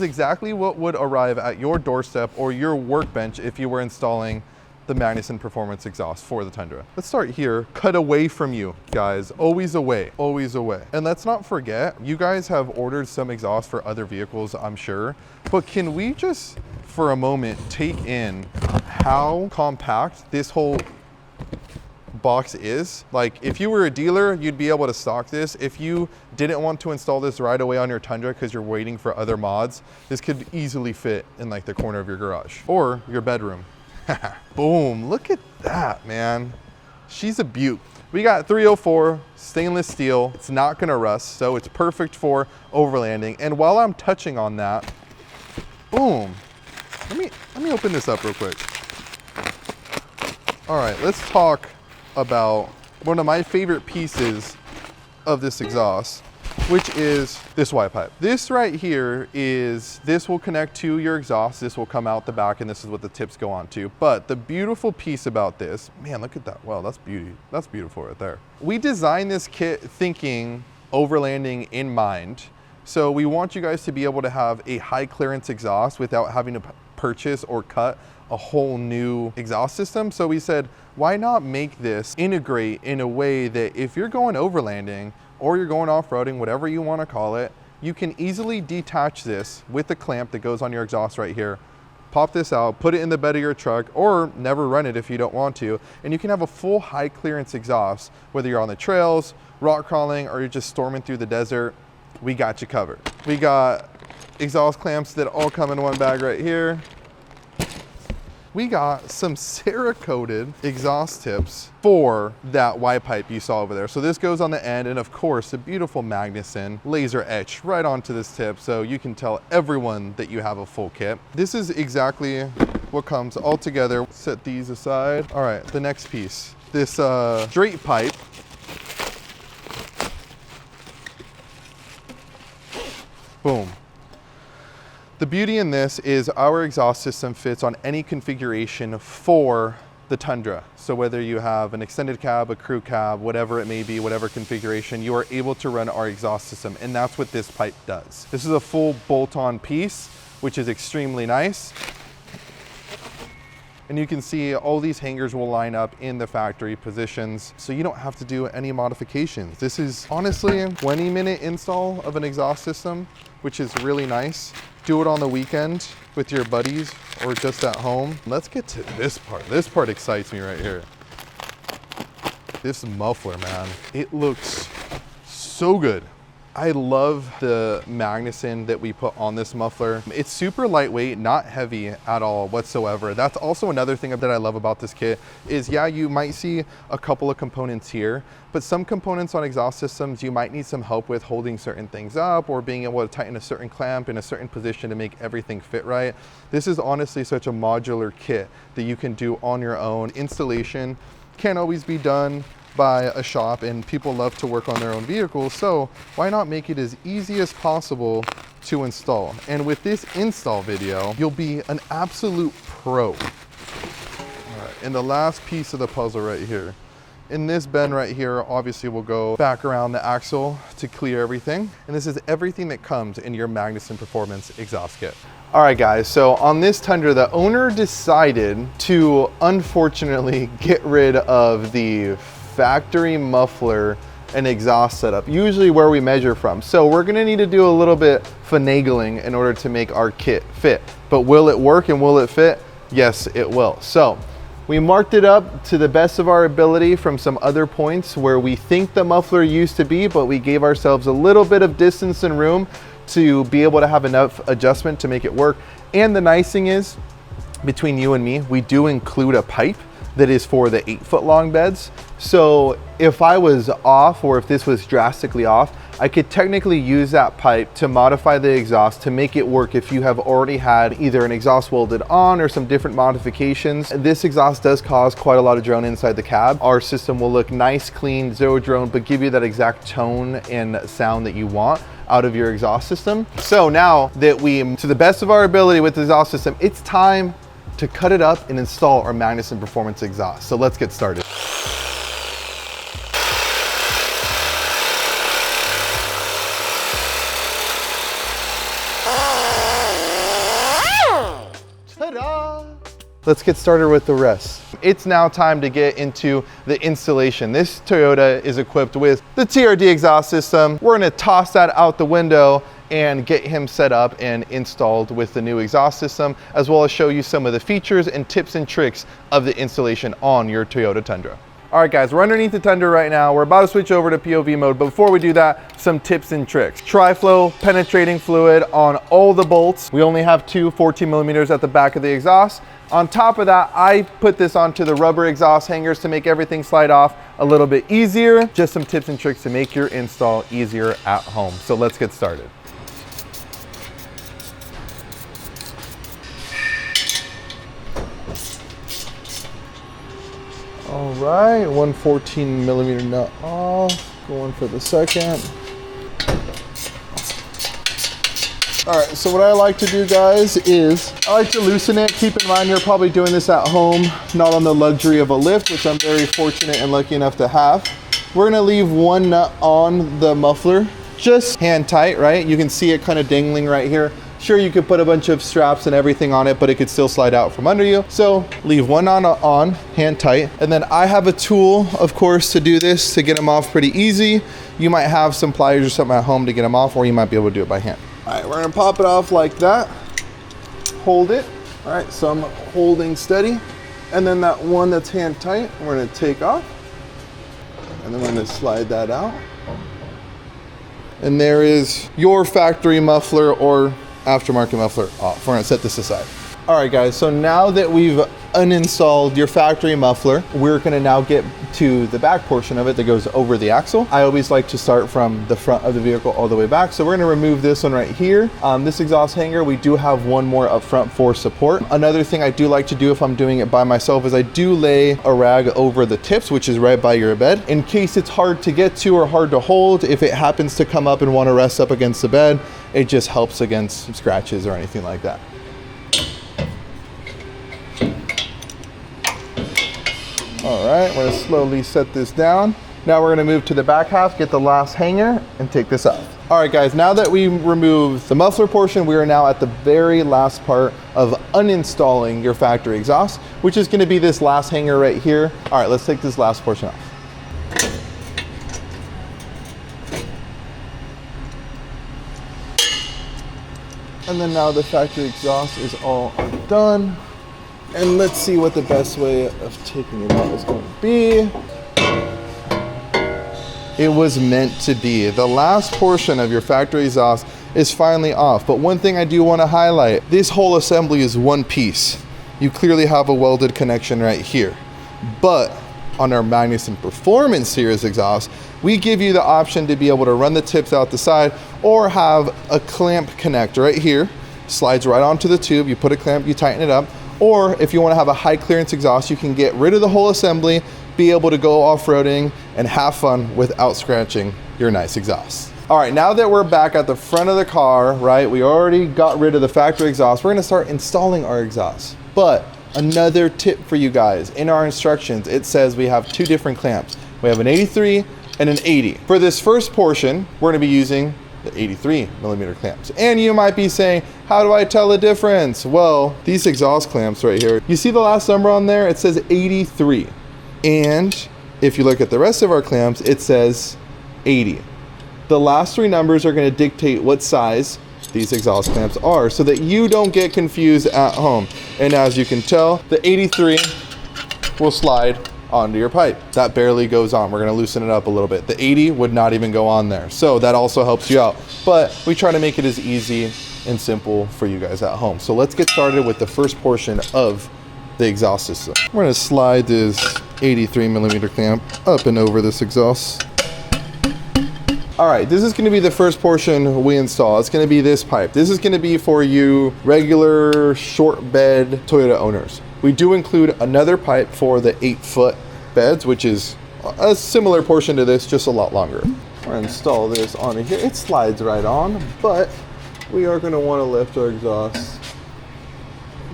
exactly what would arrive at your doorstep or your workbench if you were installing the Magnuson Performance exhaust for the Tundra. Let's start here. Cut away from you, guys. Always away, always away. And let's not forget, you guys have ordered some exhaust for other vehicles, I'm sure, but can we just, for a moment, take in how compact this whole box is? Like, if you were a dealer, you'd be able to stock this. If you didn't want to install this right away on your Tundra because you're waiting for other mods, this could easily fit in like the corner of your garage or your bedroom. Boom, look at that, man. She's a beaut. We got 304 stainless steel. It's not gonna rust, so it's perfect for overlanding. And while I'm touching on that, boom, let me open this up real quick. All right, let's talk about one of my favorite pieces of this exhaust, which is this Y pipe. This right here this will connect to your exhaust. This will come out the back, and this is what the tips go on to. But the beautiful piece about this, man, look at that. Wow, that's beauty. That's beautiful right there. We designed this kit thinking overlanding in mind. So we want you guys to be able to have a high clearance exhaust without having to purchase or cut a whole new exhaust system. So we said, why not make this integrate in a way that if you're going overlanding or you're going off-roading, whatever you want to call it, you can easily detach this with the clamp that goes on your exhaust right here, pop this out, put it in the bed of your truck, or never run it if you don't want to, and you can have a full high clearance exhaust, whether you're on the trails, rock crawling, or you're just storming through the desert. We got you covered. We got exhaust clamps that all come in one bag right here. We got some Cerakoted exhaust tips for that Y pipe you saw over there. So this goes on the end, and of course, a beautiful Magnuson laser etch right onto this tip, so you can tell everyone that you have a full kit. This is exactly what comes all together. Set these aside. All right, the next piece. This straight pipe. Boom. The beauty in this is our exhaust system fits on any configuration for the Tundra. So whether you have an extended cab, a crew cab, whatever it may be, whatever configuration, you are able to run our exhaust system, and that's what this pipe does. This is a full bolt-on piece, which is extremely nice. And you can see all these hangers will line up in the factory positions, so you don't have to do any modifications. This is honestly a 20-minute install of an exhaust system, which is really nice. Do it on the weekend with your buddies or just at home. Let's get to this part. This part excites me right here. This muffler, man, it looks so good. I love the Magnuson that we put on this muffler. It's super lightweight, not heavy at all whatsoever. That's also another thing that I love about this kit is, yeah, you might see a couple of components here, but some components on exhaust systems, you might need some help with holding certain things up or being able to tighten a certain clamp in a certain position to make everything fit right. This is honestly such a modular kit that you can do on your own. Installation can't always be done by a shop, and people love to work on their own vehicles, so why not make it as easy as possible to install? And with this install video, you'll be an absolute pro. All right, and the last piece of the puzzle right here. In this bend right here, obviously we'll go back around the axle to clear everything. And this is everything that comes in your Magnuson Performance exhaust kit. All right, guys, so on this Tundra, the owner decided to unfortunately get rid of the factory muffler and exhaust setup, usually where we measure from. So we're gonna need to do a little bit finagling in order to make our kit fit. But will it work and will it fit? Yes, it will. So we marked it up to the best of our ability from some other points where we think the muffler used to be, but we gave ourselves a little bit of distance and room to be able to have enough adjustment to make it work. And the nice thing is, between you and me, we do include a pipe that is for the 8-foot long beds. So if I was off, or if this was drastically off, I could technically use that pipe to modify the exhaust to make it work if you have already had either an exhaust welded on or some different modifications. This exhaust does cause quite a lot of drone inside the cab. Our system will look nice, clean, zero drone, but give you that exact tone and sound that you want out of your exhaust system. So now that we, to the best of our ability with the exhaust system, it's time to cut it up and install our Magnuson Performance exhaust. So let's get started. let's get started with the rest. It's now time to get into the installation. This Toyota is equipped with the TRD exhaust system. We're gonna toss that out the window and get him set up and installed with the new exhaust system, as well as show you some of the features and tips and tricks of the installation on your Toyota Tundra. All right guys, we're underneath the Tundra right now. We're about to switch over to POV mode, but before we do that, some tips and tricks. Tri-flow penetrating fluid on all the bolts. We only have two 14 millimeters at the back of the exhaust. On top of that, I put this onto the rubber exhaust hangers to make everything slide off a little bit easier. Just some tips and tricks to make your install easier at home. So let's get started. All right, one 14 millimeter nut off, going for the second. All right, so what I like to do, guys, is I like to loosen it. Keep in mind, you're probably doing this at home, not on the luxury of a lift, which I'm very fortunate and lucky enough to have. We're gonna leave one nut on the muffler, just hand tight, right? You can see it kind of dangling right here. Sure, you could put a bunch of straps and everything on it, but it could still slide out from under you. So leave one on, hand tight. And then I have a tool, of course, to do this, to get them off pretty easy. You might have some pliers or something at home to get them off, or you might be able to do it by hand. All right, we're gonna pop it off like that. Hold it. All right, so I'm holding steady. And then that one that's hand tight, we're gonna take off. And then we're gonna slide that out. And there is your factory muffler or aftermarket muffler off. We're gonna set this aside. All right guys, so now that we've uninstalled your factory muffler, we're gonna now get to the back portion of it that goes over the axle. I always like to start from the front of the vehicle all the way back. So we're gonna remove this one right here. This exhaust hanger, we do have one more up front for support. Another thing I do like to do if I'm doing it by myself is I do lay a rag over the tips, which is right by your bed, in case it's hard to get to or hard to hold. If it happens to come up and wanna rest up against the bed, it just helps against scratches or anything like that. All right, we're gonna slowly set this down. Now we're gonna move to the back half, get the last hanger, and take this off. All right guys, now that we removed the muffler portion, we are now at the very last part of uninstalling your factory exhaust, which is gonna be this last hanger right here. All right, let's take this last portion off. And then now the factory exhaust is all done. And let's see what the best way of taking it out is going to be. It was meant to be. The last portion of your factory exhaust is finally off. But one thing I do want to highlight, this whole assembly is one piece. You clearly have a welded connection right here. But on our Magnuson Performance Series exhaust, we give you the option to be able to run the tips out the side or have a clamp connector right here. Slides right onto the tube. You put a clamp, you tighten it up. Or if you want to have a high clearance exhaust, you can get rid of the whole assembly, be able to go off-roading and have fun without scratching your nice exhaust. All right, now that we're back at the front of the car, right, we already got rid of the factory exhaust, we're gonna start installing our exhaust. But another tip for you guys, in our instructions, it says we have two different clamps. We have an 83 and an 80. For this first portion, we're gonna be using the 83 millimeter clamps. And you might be saying, how do I tell the difference? Well, these exhaust clamps right here, you see the last number on there? It says 83. And if you look at the rest of our clamps, it says 80. The last three numbers are gonna dictate what size these exhaust clamps are so that you don't get confused at home. And as you can tell, the 83 will slide onto your pipe. That barely goes on. We're gonna loosen it up a little bit. The 80 would not even go on there. So that also helps you out. But we try to make it as easy and simple for you guys at home. So let's get started with the first portion of the exhaust system. We're gonna slide this 83 millimeter clamp up and over this exhaust. All right, this is gonna be the first portion we install. It's gonna be this pipe. This is gonna be for you regular short bed Toyota owners. We do include another pipe for the 8-foot beds, which is a similar portion to this, just a lot longer. We're gonna install this onto here. It slides right on, but we are gonna wanna lift our exhaust.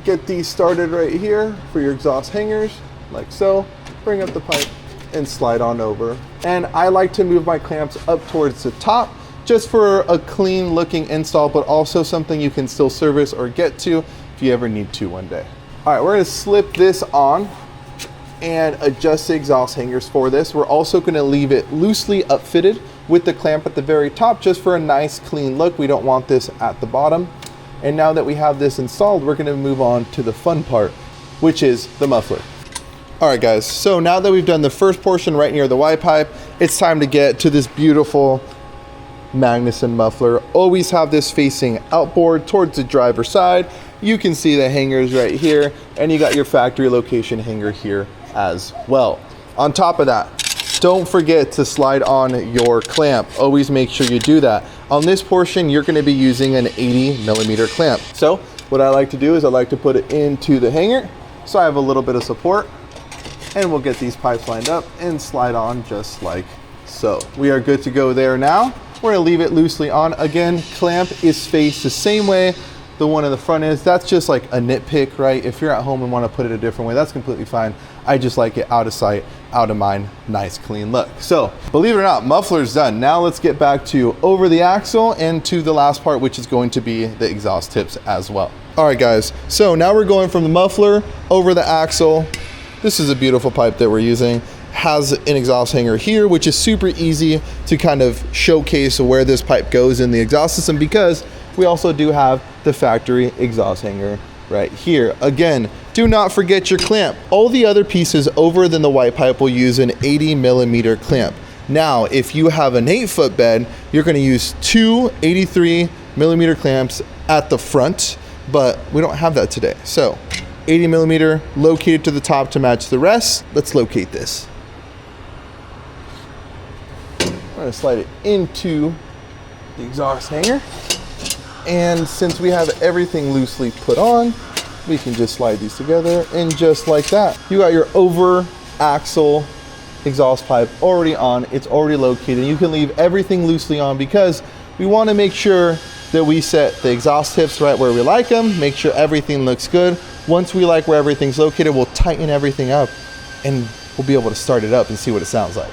Get these started right here for your exhaust hangers, like so. Bring up the pipe and slide on over. And I like to move my clamps up towards the top just for a clean looking install, but also something you can still service or get to if you ever need to one day. All right, we're gonna slip this on and adjust the exhaust hangers for this. We're also gonna leave it loosely upfitted with the clamp at the very top just for a nice clean look. We don't want this at the bottom. And now that we have this installed, we're gonna move on to the fun part, which is the muffler. All right guys, so now that we've done the first portion right near the Y pipe, it's time to get to this beautiful Magnuson muffler. Always have this facing outboard towards the driver's side. You can see the hangers right here, and you got your factory location hanger here as well. On top of that, don't forget to slide on your clamp. Always make sure you do that. On this portion, you're gonna be using an 80mm clamp. So what I like to do is I like to put it into the hanger so I have a little bit of support, and we'll get these pipes lined up and slide on just like so. We are good to go there now. We're gonna leave it loosely on. Again, clamp is faced the same way the one in the front is. That's just like a nitpick, right? If you're at home and wanna put it a different way, that's completely fine. I just like it out of sight, out of mind, nice clean look. So believe it or not, muffler's done. Now let's get back to over the axle and to the last part, which is going to be the exhaust tips as well. All right guys, so now we're going from the muffler over the axle. This is a beautiful pipe that we're using. Has an exhaust hanger here, which is super easy to kind of showcase where this pipe goes in the exhaust system, because we also do have the factory exhaust hanger right here. Again, do not forget your clamp. All the other pieces over than the white pipe will use an 80mm clamp. Now, if you have an 8-foot bed, you're gonna use two 83mm clamps at the front, but we don't have that today. So 80mm located to the top to match the rest. Let's locate this. I'm gonna slide it into the exhaust hanger. And since we have everything loosely put on, we can just slide these together, and just like that, you got your over axle exhaust pipe already on. It's already located. You can leave everything loosely on because we want to make sure that we set the exhaust tips right where we like them, make sure everything looks good. Once we like where everything's located, we'll tighten everything up and we'll be able to start it up and see what it sounds like.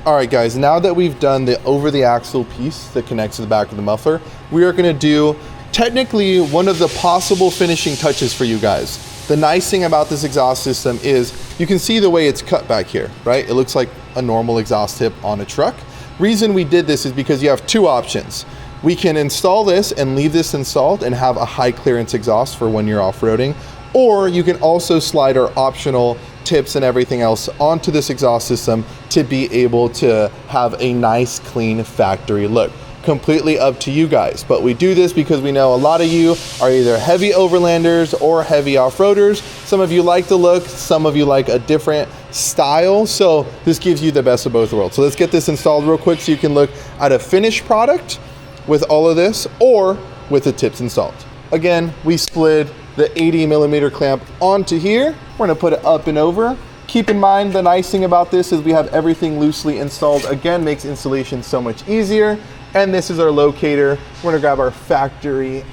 All right guys, now that we've done the over the axle piece that connects to the back of the muffler, we are gonna do technically one of the possible finishing touches for you guys. The nice thing about this exhaust system is you can see the way it's cut back here, right? It looks like a normal exhaust tip on a truck. Reason we did this is because you have two options. We can install this and leave this installed and have a high clearance exhaust for when you're off-roading, or you can also slide our optional tips and everything else onto this exhaust system to be able to have a nice clean factory look. Completely up to you guys, but we do this because we know a lot of you are either heavy overlanders or heavy off-roaders. Some of you like the look, some of you like a different style, so this gives you the best of both worlds. So let's get this installed real quick so you can look at a finished product with all of this or with the tips installed. Again, we slid the 80mm clamp onto here. We're gonna put it up and over. Keep in mind, the nice thing about this is we have everything loosely installed. Again, makes installation so much easier. And this is our locator. We're gonna grab our factory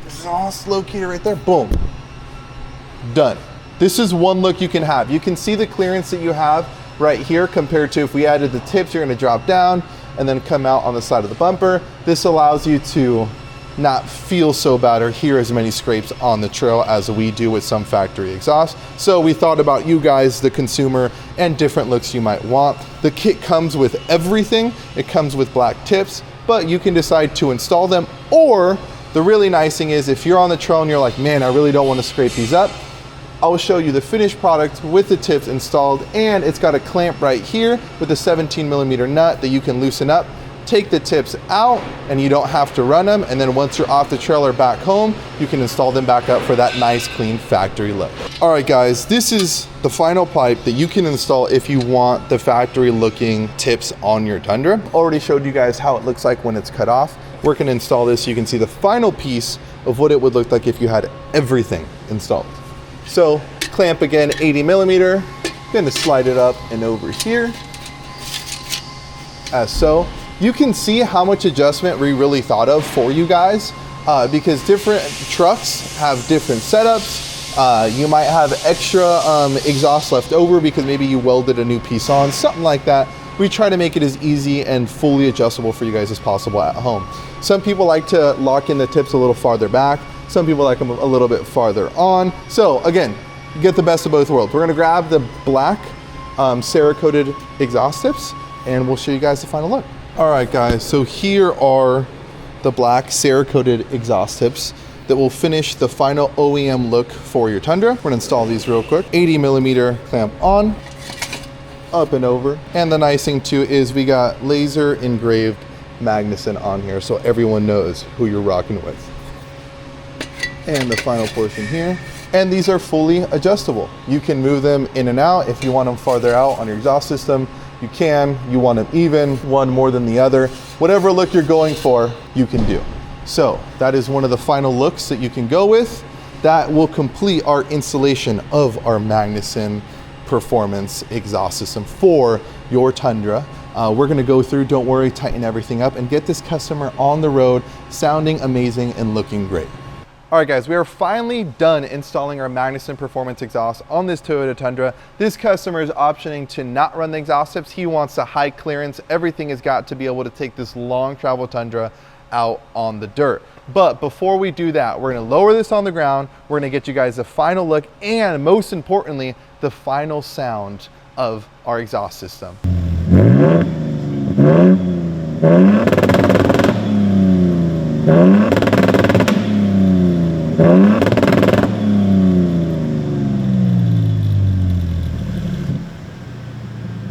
exhaust locator right there, boom. Done. This is one look you can have. You can see the clearance that you have right here compared to if we added the tips, you're gonna drop down and then come out on the side of the bumper. This allows you to not feel so bad or hear as many scrapes on the trail as we do with some factory exhaust. So we thought about you guys, the consumer, and different looks you might want. The kit comes with everything. It comes with black tips, but you can decide to install them, or the really nice thing is if you're on the trail and you're like, man, I really don't want to scrape these up, I will show you the finished product with the tips installed, and it's got a clamp right here with a 17mm nut that you can loosen up. Take the tips out and you don't have to run them, and then once you're off the trailer back home, you can install them back up for that nice clean factory look. All right guys, this is the final pipe that you can install if you want the factory looking tips on your Tundra. Already showed you guys how it looks like when it's cut off. We're gonna install this so you can see the final piece of what it would look like if you had everything installed. So clamp again, 80mm, gonna slide it up and over here as so. You can see how much adjustment we really thought of for you guys because different trucks have different setups. You might have extra exhaust left over because maybe you welded a new piece on, something like that. We try to make it as easy and fully adjustable for you guys as possible at home. Some people like to lock in the tips a little farther back. Some people like them a little bit farther on. So again, you get the best of both worlds. We're gonna grab the black Cerakoted exhaust tips and we'll show you guys the final look. All right guys, so here are the black Cerakoted exhaust tips that will finish the final OEM look for your Tundra. We're gonna install these real quick. 80mm clamp on, up and over. And the nice thing too is we got laser engraved Magnuson on here so everyone knows who you're rocking with. And the final portion here. And these are fully adjustable. You can move them in and out. If you want them farther out on your exhaust system, you can. You want them even, one more than the other. Whatever look you're going for, you can do. So that is one of the final looks that you can go with. That will complete our installation of our Magnuson performance exhaust system for your Tundra. We're gonna go through, don't worry, tighten everything up and get this customer on the road sounding amazing and looking great. All right guys, we are finally done installing our Magnuson performance exhaust on this Toyota Tundra. This customer is optioning to not run the exhaust tips. He wants a high clearance. Everything has got to be able to take this long travel Tundra out on the dirt. But before we do that, we're gonna lower this on the ground. We're gonna get you guys the final look and most importantly, the final sound of our exhaust system.